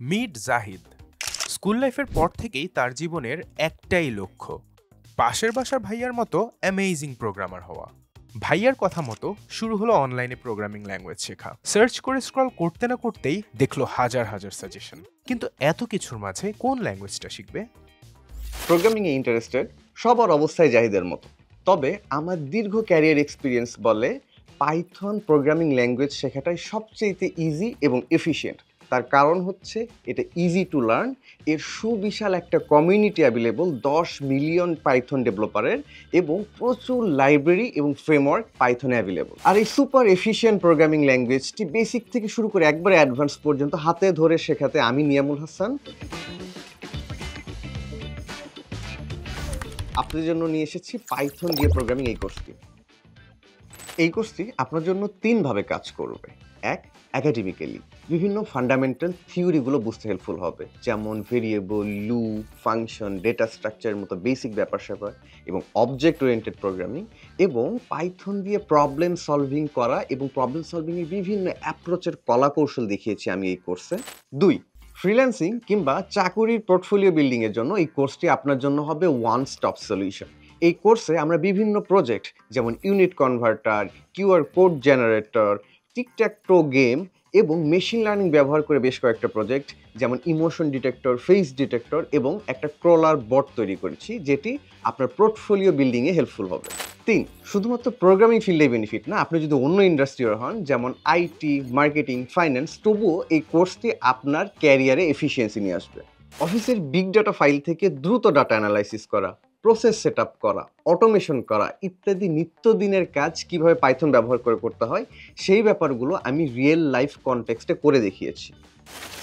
Meet Zahid school লাইফের পর থেকেই তার জীবনের একটাই লক্ষ্য, পাশের বাসার ভাইয়ার মতো অ্যামেজিং প্রোগ্রামার হওয়া। ভাইয়ার কথা মতো শুরু হলো অনলাইনে প্রোগ্রামিং ল্যাঙ্গুয়েজ শেখা। সার্চ করে স্ক্রল করতে না করতেই দেখলো হাজার হাজার সাজেশন। কিন্তু এত কিছুর মাঝে কোন ল্যাঙ্গুয়েজটা শিখবে? প্রোগ্রামিংয়ে ইন্টারেস্টেড সবার অবস্থায় জাহিদের মতো, তবে আমার দীর্ঘ ক্যারিয়ার এক্সপিরিয়েন্স বলে পাইথন প্রোগ্রামিং ল্যাঙ্গুয়েজ শেখাটাই সবচেয়ে ইজি এবং এফিশিয়েন্ট। তার কারণ হচ্ছে এটা ইজি টু লার্ন, এর সুবিশাল একটা কমিউনিটি অ্যাভেলেবল 10 মিলিয়ন পাইথন ডেভেলপারের এবং প্রচুর লাইব্রেরি এবং ফ্রেমওয়ার্ক পাইথনে অ্যাভেলেবল। আর এই সুপার এফিশিয়েন্ট প্রোগ্রামিং ল্যাঙ্গুয়েজটি বেসিক থেকে শুরু করে একবারে অ্যাডভান্স পর্যন্ত হাতে ধরে শেখাতে আমি নিয়ামুল হাসান আপনাদের জন্য নিয়ে এসেছি পাইথন দিয়ে প্রোগ্রামিং এই কোর্সটি আপনার জন্য 3 ভাবে কাজ করবে। এক, একাডেমিক্যালি বিভিন্ন ফান্ডামেন্টাল থিওরিগুলো বুঝতে হেল্পফুল হবে, যেমন ভেরিয়েবল, লুপ, ফাংশন, ডেটা স্ট্রাকচারের মতো বেসিক ব্যাপার-স্যাপার এবং অবজেক্ট ওরিয়েন্টেড প্রোগ্রামিং, এবং পাইথন দিয়ে প্রবলেম সলভিং করা এবং প্রবলেম সলভিংয়ের বিভিন্ন অ্যাপ্রোচের কলাকৌশল দেখিয়েছি আমি এই কোর্সে। 2, ফ্রিল্যান্সিং কিংবা চাকুরির পোর্টফোলিও বিল্ডিংয়ের জন্য এই কোর্সটি আপনার জন্য হবে ওয়ান স্টপ সলিউশন। এই কোর্সে আমরা বিভিন্ন প্রজেক্ট যেমন unit converter, QR code generator, tic tac toe game এবং মেশিন লার্নিং ব্যবহার করে বেশ কয়েকটা প্রজেক্ট যেমন ইমোশন ডিটেক্টর, ফেস ডিটেক্টর এবং একটা ক্রলার বট তৈরি করেছি, যেটি আপনার পোর্টফোলিও বিল্ডিংয়ে হেল্পফুল হবে। 3, শুধুমাত্র প্রোগ্রামিং ফিল্ডে বেনিফিট না, আপনি যদি অন্য ইন্ডাস্ট্রির হন যেমন আইটি, মার্কেটিং, ফাইন্যান্স, তবুও এই কোর্সটি আপনার ক্যারিয়ারে এফিসিয়েন্সি নিয়ে আসবে। অফিসের বিগ ডাটা ফাইল থেকে দ্রুত ডাটা অ্যানালাইসিস করা, প্রসেস সেট আপ করা, অটোমেশন করা ইত্যাদি নিত্যদিনের কাজ কিভাবে পাইথন ব্যবহার করে করতে হয় সেই ব্যাপারগুলো আমি রিয়েল লাইফ কনটেক্সটে করে দেখিয়েছি।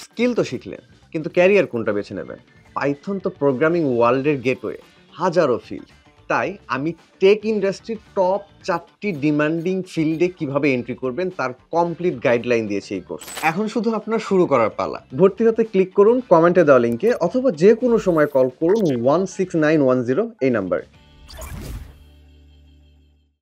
স্কিল তো শিখলেন, কিন্তু ক্যারিয়ার কোনটা বেছে নেবেন? পাইথন তো প্রোগ্রামিং ওয়ার্ল্ডের গেটওয়ে, হাজারো ফিল্ড। তাই আমি টেক ইন্ডাস্ট্রির টপ 4টি ডিমান্ডিং ফিল্ডে কিভাবে এন্ট্রি করবেন তার কমপ্লিট গাইডলাইন দিয়েছে এই কোর্স। এখন শুধু আপনার শুরু করার পালা। ভর্তি হতে ক্লিক করুন কমেন্টে দেওয়া লিঙ্কে, অথবা যে কোনো সময় কল করুন 16910 এই নাম্বারে।